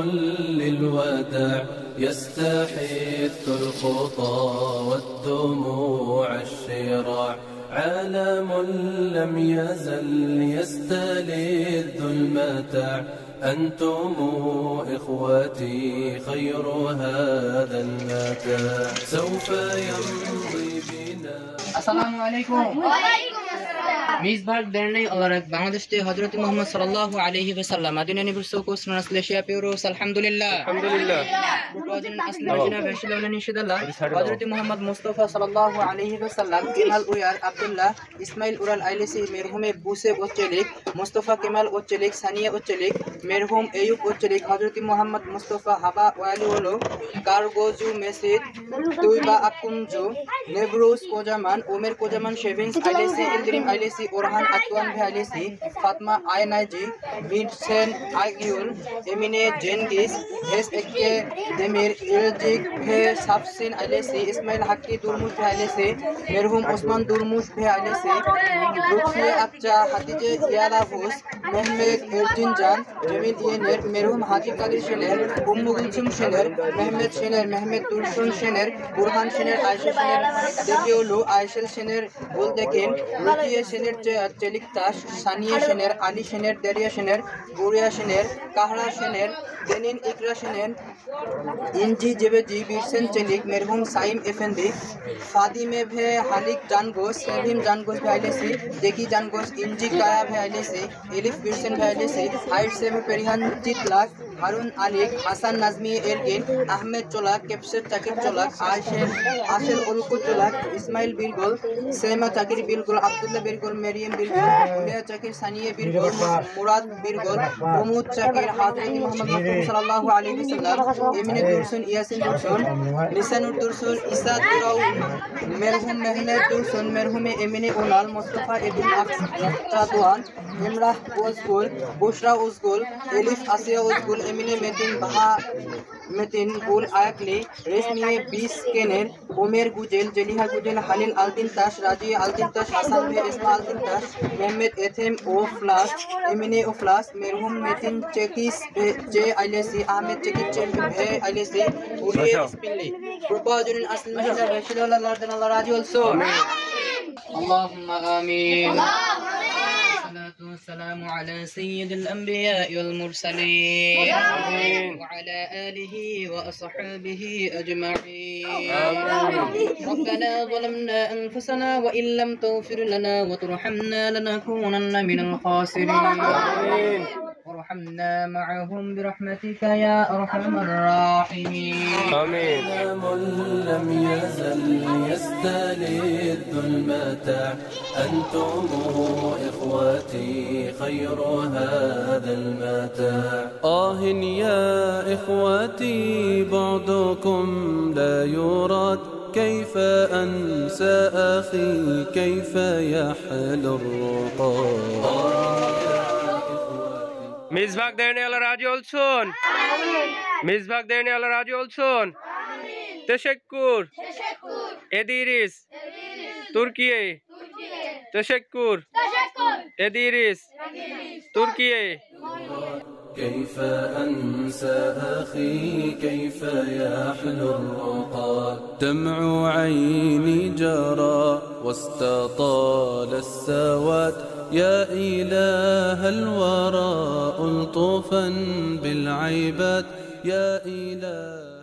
للوداع يستحث الخطى والدموع الشراع عالم لم يزل يستلذ المتاع أنتم إخوتي خير هذا المتاع سوف يمضي بنا. السلام عليكم. Misbah Bernay Alarak Bangladesh te Hazrat Muhammad sallallahu alaihi wasallam adina nibirso ko translation pure alhamdulillah Projen asnajina vashilana nishidallah Hazrat Muhammad Mustafa sallallahu alaihi wasallam Kemal Uyar Abdullah Ismail Ural Ailesi merhume Buse Ochelik Mustafa Kemal Ochelik Sania Ochelik merhum Ayub Ochelik Hazrat Muhammad Mustafa Haba Waliolo Kargoju Mesid Tuiba Akunju Nebrus Kojaman Omer Kojaman Shevins Ailesi Indrim Ailesi Orhan Atwan Ailesi Fatma Aynaji Vincent Agiul Emine Jengis SK Demir Iljik Bhe Safsin Ailesi Ismail Hakki Durmush Ailesi merhum Osman Durmush Ailesi Lutfi Akcha Hatije Yalavus Mehmet Erjinjan Jamil Yener merhum Haji Kadir Shener Ummu Gulsum Shener Mehmet Shener Mehmet Dursun Shener Burhan Shener Aisha Shener Debiolu Aishel Shener Goldekin Rukiye Shener Chelik Tash Saniya Shener Ali Shener Deria Shener Guria Shener Kahra Shener Denin Ikra Shener Inji Jebeji Birsen Chelik merhum Saim Effendi Fadime Bhe Halik Jangos Sevim Jangos Bhailesi Deki Jangos Inji Kaya Bhailesi Elif Birsen Bhailesi Haid Seme Perihan Chitlak Harun Alik Hasan Nazmi Ergin Ahmed Cholak Kepser Takir Cholak Ashel Olku Cholak Ismail Birgol Sema Takir Birgol Abdullah Birgol Maryam Birgol Ulia Takir Saniye Birgol Murad Birgol Umud Takir Hazrat Muhammad sallallahu alaihi wasallam Emine Dursun Yasin Dursun Lisanur Dursun Isa Durau merhum Mehmet Dursun merhum Emine Unal Mustafa Ibn Akhtadwan Imrah Ozgul Bushra Ozgul Elif Asiya Ozgul Emine Metin Baha Metin Gul Ayakli Resmiye Bis Kener Omer Gujel Jeliha Gujel Halil Aldin Tash Raji Aldin Tash Hasan Bhe Isma Aldin Tash Mehmet Ethem Oflas Emine Oflas merhum Metin Chekis J Ailesi Ahmed Chekis Bhe Ailesi Uriye Ispilli Propajurin Asl Mahila Rashidullah Lardan Allah Raji also Allahumma Amin والسلام على سيد الأنبياء والمرسلين وعلى آله وأصحابه أجمعين ربنا ظلمنا أنفسنا وإن لم تغفر لنا وترحمنا لنكونن من الخاسرين وارحمنا معهم برحمتك يا أرحم الراحمين آمين لم يزل يستلذ المتاع أنتم إخوتي خير هذا المتاع يا إخوتي بعدكم لا يراد كيف أنسى أخي كيف يحل الرقاد Misbah Daniel Raji olsun. Misbah Daniel Raji olsun. Teşekkür. Ederiz. Türkiye. Teşekkür. Ederiz. Türkiye. كيف أنسى أخي كيف يحلو الرقاد دمع عيني جرى واستطال السواد يا إله الورى ألطفا بالعباد يا إله